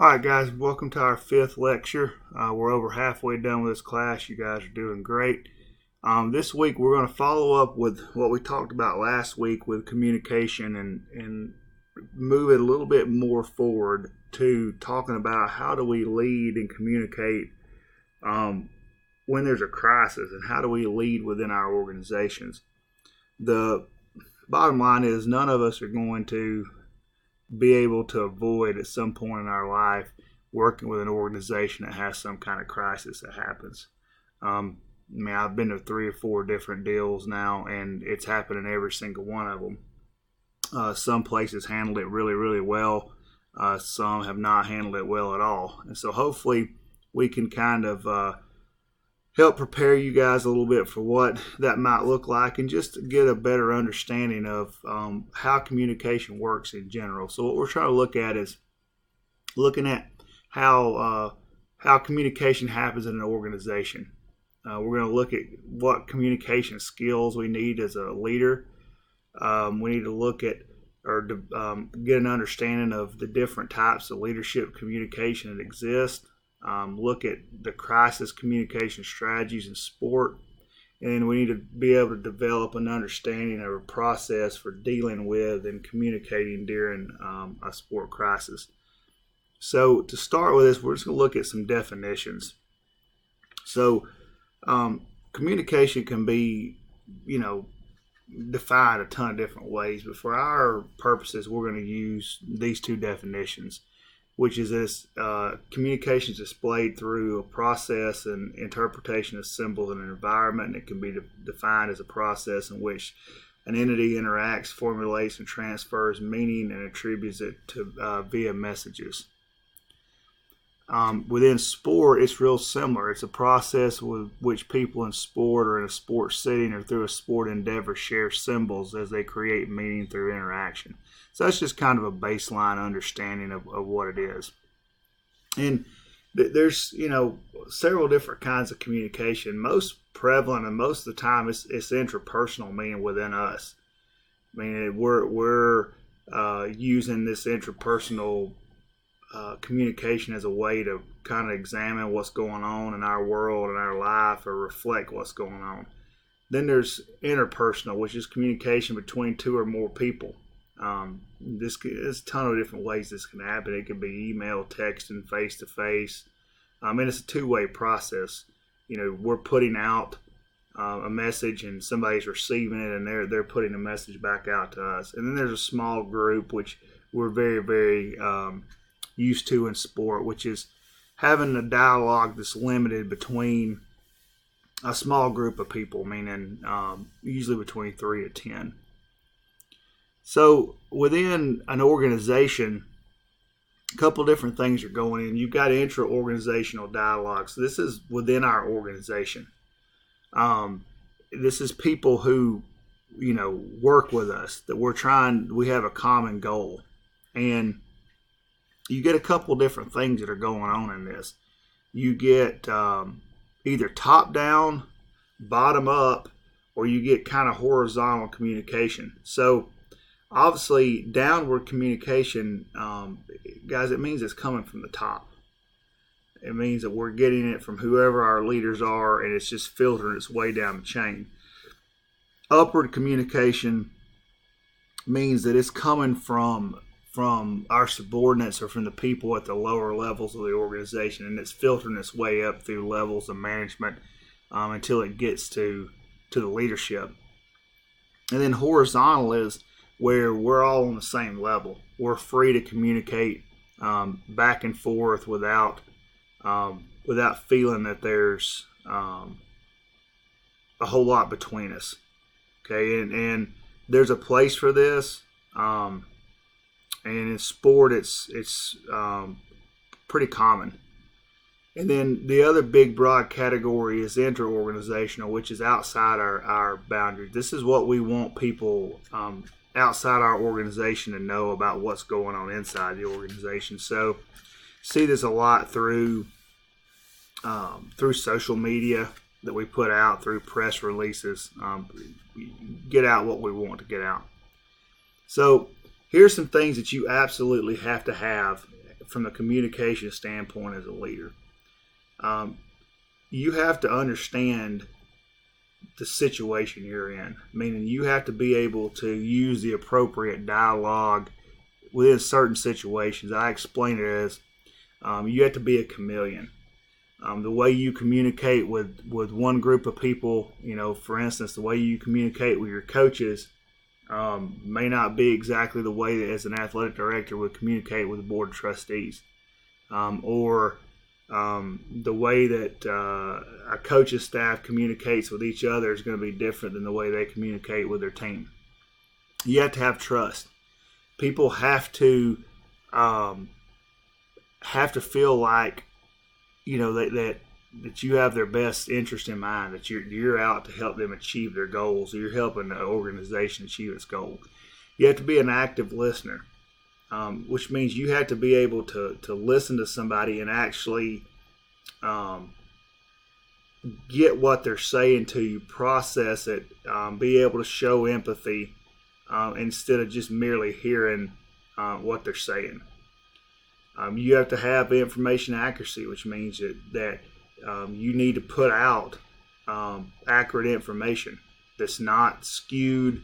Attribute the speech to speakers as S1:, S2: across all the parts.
S1: All right, guys, welcome to our fifth lecture. We're over halfway done with this class. You guys are doing great. This week, we're going to follow up with what we talked about last week with communication and move it a little bit more forward to talking about how do we lead and communicate when there's a crisis, and how do we lead within our organizations. The bottom line is none of us are going to be able to avoid at some point in our life working with an organization that has some kind of crisis that happens. I've been to 3 or 4 different deals now, and it's happened in every single one of them. Some places handled it really, really well. Some have not handled it well at all. And so hopefully we can kind of help prepare you guys a little bit for what that might look like, and just to get a better understanding of how communication works in general. So what we're trying to look at is looking at how communication happens in an organization. We're going to look at what communication skills we need as a leader. We need to look at get an understanding of the different types of leadership communication that exist. Look at the crisis communication strategies in sport, and we need to be able to develop an understanding of a process for dealing with and communicating during a sport crisis. So to start with this, we're just going to look at some definitions. So communication can be, defined a ton of different ways, but for our purposes, we're going to use these 2 definitions, which is this communication is displayed through a process and interpretation of symbols in an environment. And it can be defined as a process in which an entity interacts, formulates, and transfers meaning and attributes it to via messages. Within sport, it's real similar. It's a process with which people in sport or in a sports setting or through a sport endeavor share symbols as they create meaning through interaction. So that's just kind of a baseline understanding of what it is. And there's, several different kinds of communication. Most prevalent and most of the time it's intrapersonal, meaning within us. We're using this intrapersonal communication as a way to kind of examine what's going on in our world and our life, or reflect what's going on. Then there's interpersonal, which is communication between 2 or more people. There's a ton of different ways this can happen. It can be email, texting, face-to-face. And it's a 2-way process. We're putting out a message and somebody's receiving it, and they're putting a message back out to us. And then there's a small group, which we're very, very used to in sport, which is having a dialogue that's limited between a small group of people, meaning usually between 3 to 10. So within an organization, a couple different things are going in. You've got intra-organizational dialogue. So this is within our organization. This is people who, work with us, that we have a common goal. And you get a couple different things that are going on in this. You get either top down, bottom up, or you get kind of horizontal communication. So obviously downward communication, guys, it means it's coming from the top. It means that we're getting it from whoever our leaders are, and it's just filtering its way down the chain. Upward communication means that it's coming from our subordinates or from the people at the lower levels of the organization, and it's filtering its way up through levels of management until it gets to the leadership. And then horizontal is where we're all on the same level. We're free to communicate back and forth without feeling that there's a whole lot between us. Okay, and there's a place for this. And in sport, it's pretty common. And then the other big broad category is inter-organizational, which is outside our boundaries. This is what we want people outside our organization to know about what's going on inside the organization. So see this a lot through social media that we put out, through press releases. Get out what we want to get out. So here's some things that you absolutely have to have from a communication standpoint as a leader. You have to understand the situation you're in, meaning you have to be able to use the appropriate dialogue within certain situations. I explain it as you have to be a chameleon. The way you communicate with one group of people, for instance, the way you communicate with your coaches may not be exactly the way that as an athletic director would communicate with the board of trustees, or the way that a coach's staff communicates with each other is going to be different than the way they communicate with their team. You have to have trust. People have to feel like that you have their best interest in mind, that you're out to help them achieve their goals, or you're helping the organization achieve its goal. You have to be an active listener, which means you have to be able to listen to somebody and actually get what they're saying to you, process it, be able to show empathy instead of just merely hearing what they're saying. You have to have information accuracy, which means that you need to put out accurate information that's not skewed,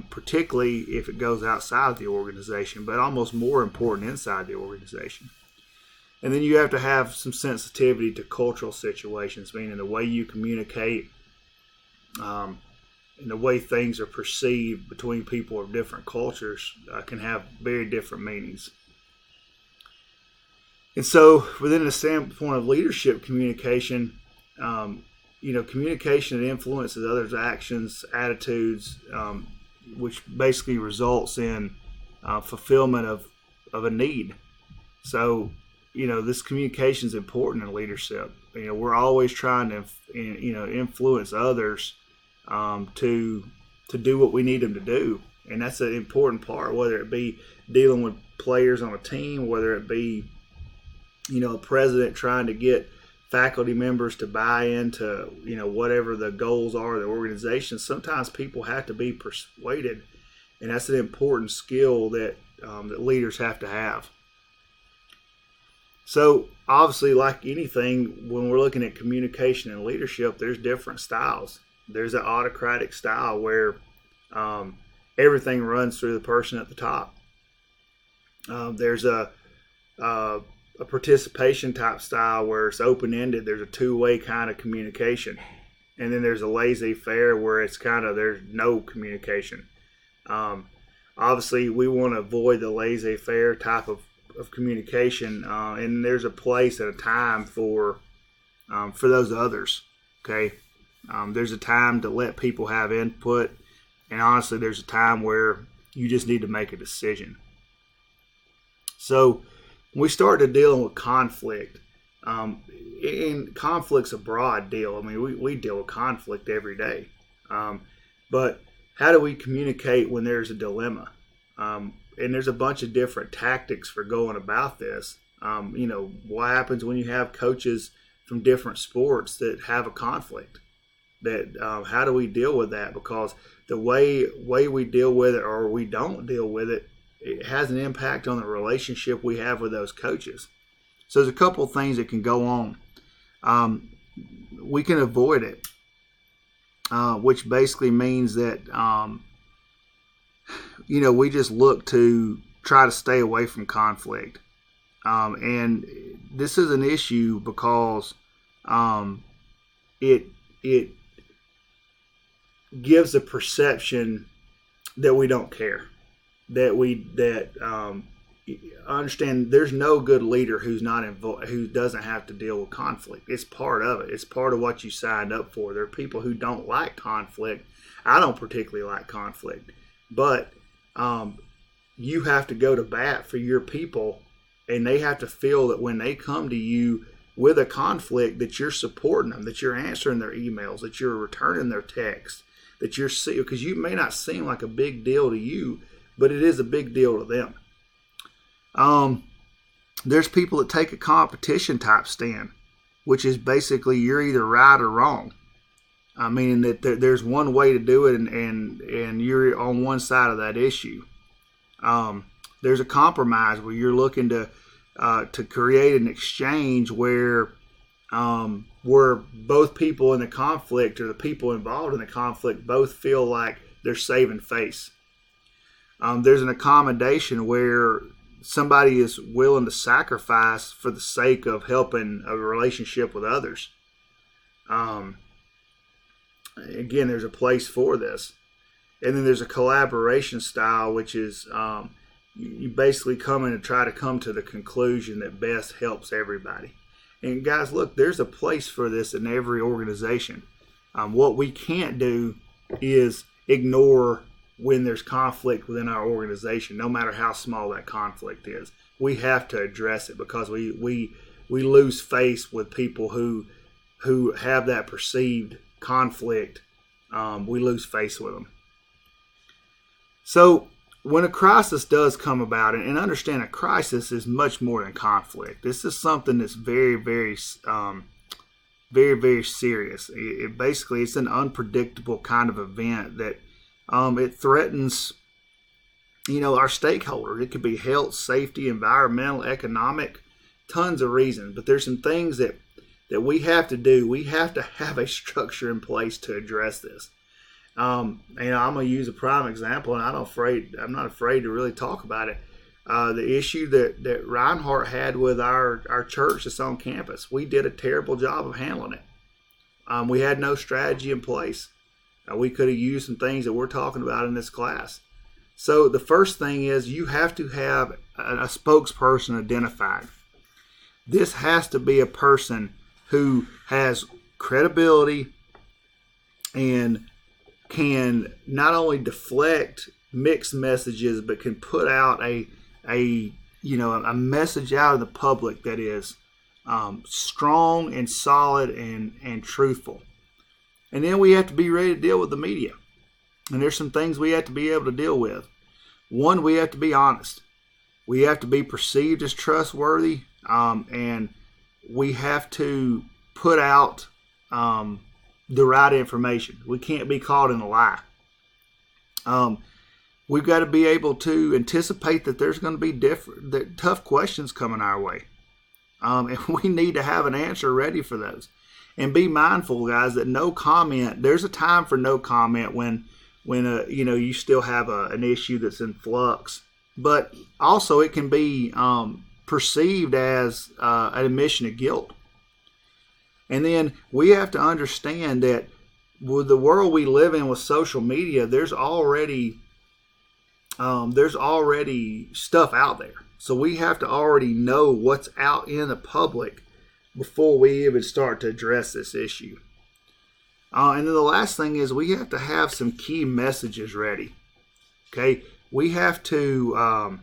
S1: particularly if it goes outside the organization, but almost more important inside the organization. And then you have to have some sensitivity to cultural situations, meaning the way you communicate and the way things are perceived between people of different cultures can have very different meanings. And so within the standpoint of leadership communication, communication that influences others' actions, attitudes, which basically results in fulfillment of a need. So, this communication is important in leadership. We're always trying to, influence others to do what we need them to do. And that's an important part, whether it be dealing with players on a team, whether it be a president trying to get faculty members to buy into, whatever the goals are of the organization. Sometimes people have to be persuaded, and that's an important skill that leaders have to have. So obviously, like anything, when we're looking at communication and leadership, there's different styles. There's an autocratic style where everything runs through the person at the top. There's a participation type style where it's open-ended. There's a two-way kind of communication. And then there's a laissez-faire where it's there's no communication. Obviously, we want to avoid the laissez-faire type of communication, and there's a place and a time for those others. Okay, there's a time to let people have input, and honestly, there's a time where you just need to make a decision. So when we started dealing with conflict, and conflict's a broad deal. I mean, we deal with conflict every day, but how do we communicate when there's a dilemma? And there's a bunch of different tactics for going about this. What happens when you have coaches from different sports that have a conflict? How do we deal with that? Because the way we deal with it or we don't deal with it, it has an impact on the relationship we have with those coaches. So there's a couple of things that can go on. We can avoid it, which basically means that we just look to try to stay away from conflict. And this is an issue because it gives a perception that we don't care, that understand there's no good leader who's not involved, who doesn't have to deal with conflict. It's part of it. It's part of what you signed up for. There are people who don't like conflict. I don't particularly like conflict, but you have to go to bat for your people, and they have to feel that when they come to you with a conflict that you're supporting them, that you're answering their emails, that you're returning their texts, that you're because you may not seem like a big deal to you, but it is a big deal to them. There's people that take a competition type stand, which is basically you're either right or wrong. Meaning that there's one way to do it, and you're on one side of that issue. There's a compromise where you're looking to to create an exchange where both people in the conflict or the people involved in the conflict both feel like they're saving face. There's an accommodation where somebody is willing to sacrifice for the sake of helping a relationship with others. Again, there's a place for this. And then there's a collaboration style, which is you basically come in and try to come to the conclusion that best helps everybody. And guys, look, there's a place for this in every organization. What we can't do is ignore when there's conflict within our organization, no matter how small that conflict is. We have to address it because we lose face with people who have that perceived conflict. We lose face with them. So when a crisis does come about, and understand a crisis is much more than conflict. This is something that's very, very, very serious. It basically, it's an unpredictable kind of event that it threatens, our stakeholders. It could be health, safety, environmental, economic, tons of reasons. But there's some things that we have to do. We have to have a structure in place to address this. I'm going to use a prime example, and I'm not afraid to really talk about it. The issue that Reinhardt had with our church that's on campus, we did a terrible job of handling it. We had no strategy in place. We could have used some things that we're talking about in this class. So the first thing is you have to have a spokesperson identified. This has to be a person who has credibility and can not only deflect mixed messages, but can put out a message out of the public that is strong and solid and truthful. And then we have to be ready to deal with the media. And there's some things we have to be able to deal with. One, we have to be honest. We have to be perceived as trustworthy, and we have to put out the right information. We can't be caught in a lie. We've got to be able to anticipate that there's going to be tough questions coming our way. And we need to have an answer ready for those. And be mindful, guys, that no comment, there's a time for no comment when you still have an issue that's in flux. But also it can be perceived as an admission of guilt. And then we have to understand that with the world we live in with social media, there's already stuff out there. So we have to already know what's out in the public before we even start to address this issue. And then the last thing is we have to have some key messages ready. Okay, we have to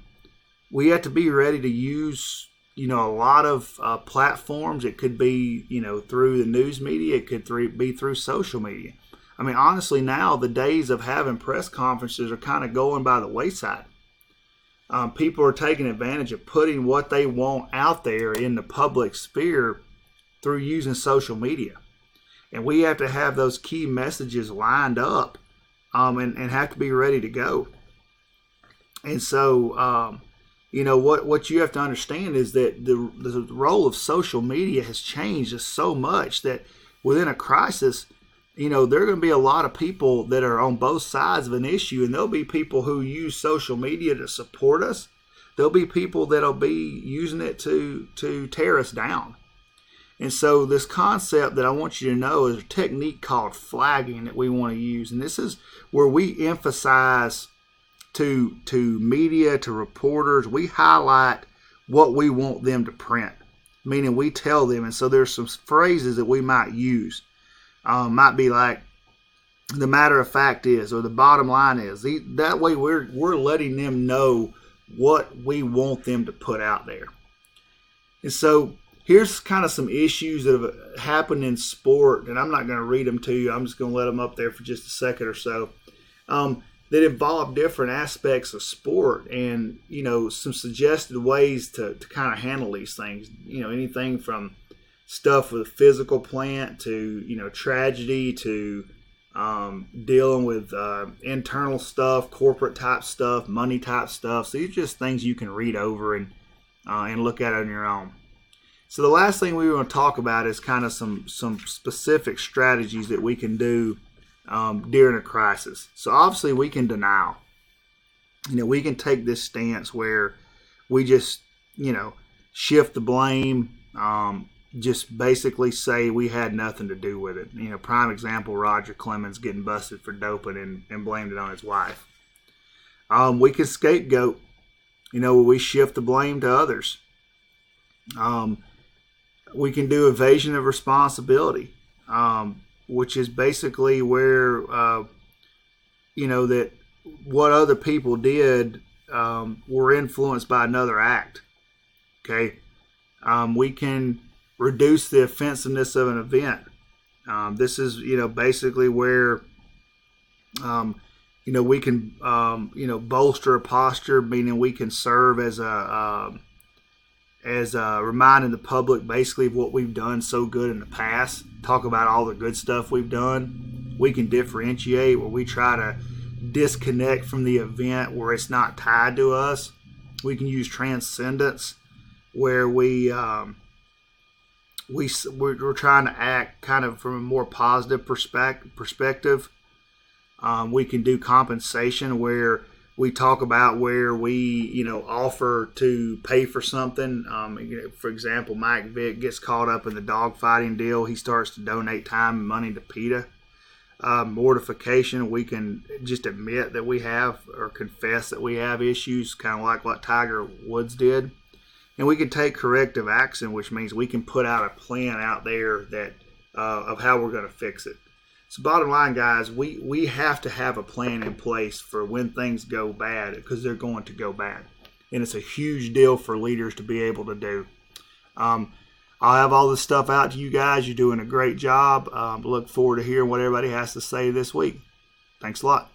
S1: be ready to use a lot of platforms. It could be through the news media. It could be through social media. I mean, honestly, now the days of having press conferences are kind of going by the wayside. People are taking advantage of putting what they want out there in the public sphere through using social media. And we have to have those key messages lined up and have to be ready to go. And so, what you have to understand is that the role of social media has changed so much that within a crisis, there are going to be a lot of people that are on both sides of an issue, and there'll be people who use social media to support us. There'll be people that'll be using it to tear us down. And so this concept that I want you to know is a technique called flagging that we want to use. And this is where we emphasize to media, to reporters, we highlight what we want them to print, meaning we tell them. And so there's some phrases that we might use. Might be like, the matter of fact is, or the bottom line is. That way we're letting them know what we want them to put out there. And so here's kind of some issues that have happened in sport, and I'm not going to read them to you. I'm just going to let them up there for just a second or so, that involve different aspects of sport and, some suggested ways to kind of handle these things. Anything from stuff with a physical plant to, tragedy to dealing with internal stuff, corporate type stuff, money type stuff. So these are just things you can read over and and look at it on your own. So the last thing we want to talk about is kind of some specific strategies that we can do during a crisis. So obviously we can denial. We can take this stance where we just, shift the blame, just basically say we had nothing to do with it. Prime example, Roger Clemens getting busted for doping and blamed it on his wife. We can scapegoat, where we shift the blame to others. We can do evasion of responsibility, which is basically where, that what other people did were influenced by another act. Okay. We can reduce the offensiveness of an event. This is, basically where, we can, bolster a posture, meaning we can serve as reminding the public basically of what we've done so good in the past. Talk about all the good stuff we've done. We can differentiate where we try to disconnect from the event where it's not tied to us. We can use transcendence where we're trying to act kind of from a more positive perspective. We can do compensation where we talk about where we, offer to pay for something. For example, Mike Vick gets caught up in the dogfighting deal. He starts to donate time and money to PETA. Mortification, we can just admit that we have or confess that we have issues, kind of like what Tiger Woods did. And we can take corrective action, which means we can put out a plan out there that of how we're going to fix it. So bottom line, guys, we have to have a plan in place for when things go bad, because they're going to go bad. And it's a huge deal for leaders to be able to do. I'll have all this stuff out to you guys. You're doing a great job. Look forward to hearing what everybody has to say this week. Thanks a lot.